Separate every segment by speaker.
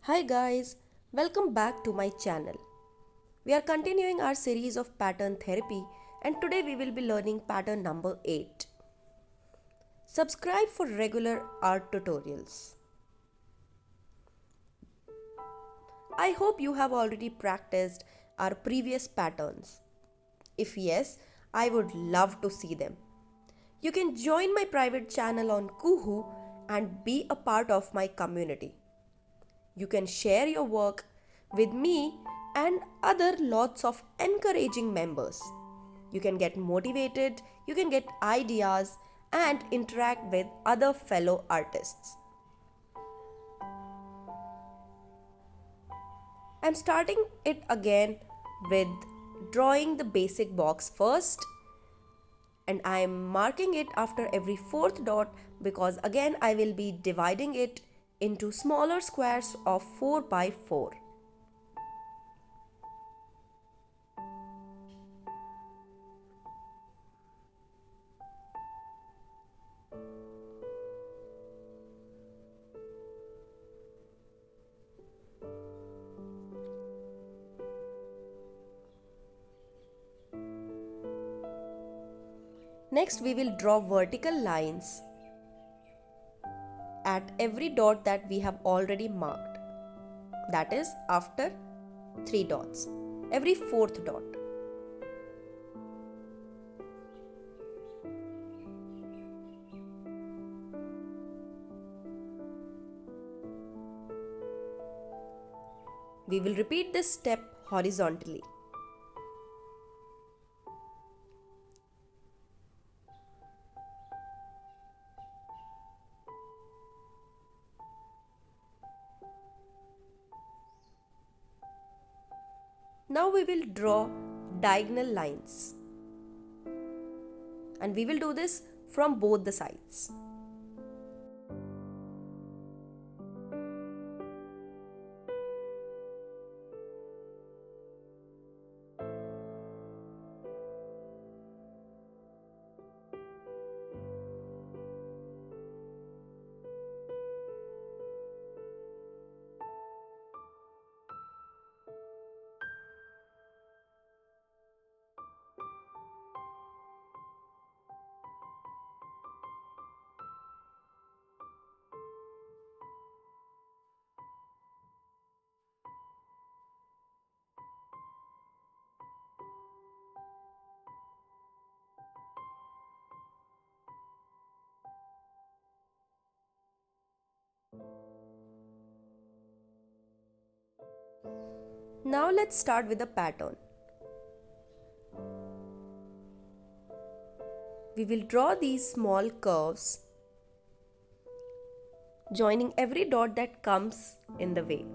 Speaker 1: Hi guys, welcome back to my channel. We are continuing our series of pattern therapy and today we will be learning pattern number 8. Subscribe for regular art tutorials. I hope you have already practiced our previous patterns. If yes, I would love to see them. You can join my private channel on Kuhu and be a part of my community. You can share your work with me and other lots of encouraging members. You can get motivated, you can get ideas and interact with other fellow artists. I'm starting it again with drawing the basic box first, and I am marking it after every fourth dot because again I will be dividing it into smaller squares of 4 by 4. Next, we will draw vertical lines at every dot that we have already marked. That is after 3 dots, every fourth dot. We will repeat this step horizontally. Now we will draw diagonal lines, and we will do this from both the sides. Now let's start with the pattern. We will draw these small curves, joining every dot that comes in the way.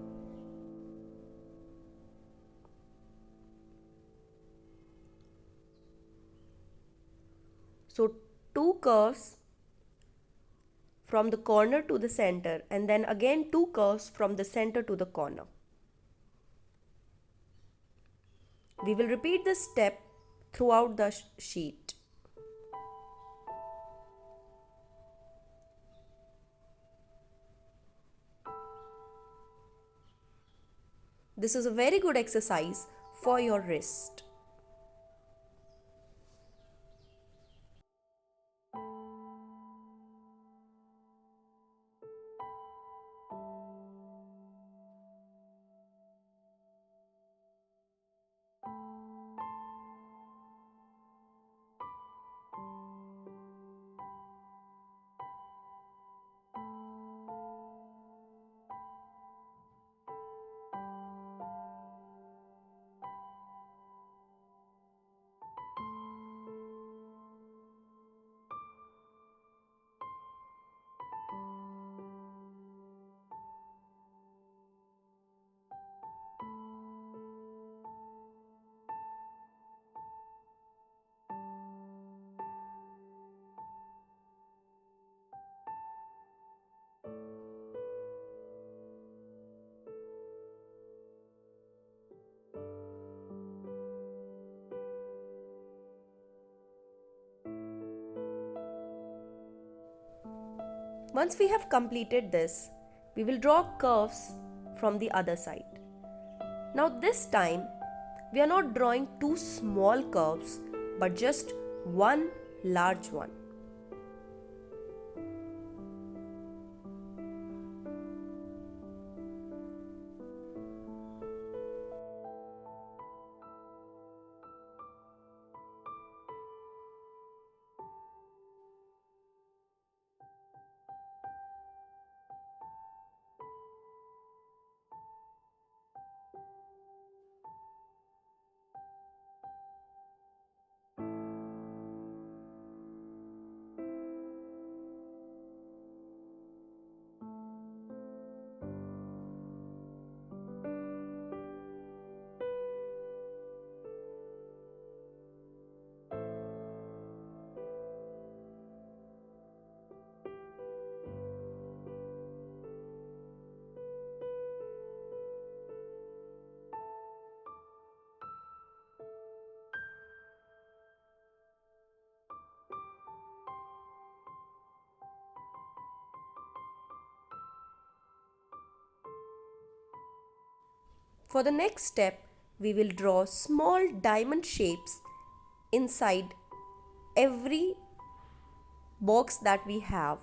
Speaker 1: So, two curves from the corner to the center, and then again two curves from the center to the corner. We will repeat this step throughout the sheet. This is a very good exercise for your wrist. Once we have completed this, we will draw curves from the other side. Now this time, we are not drawing two small curves but just one large one. For the next step, we will draw small diamond shapes inside every box that we have.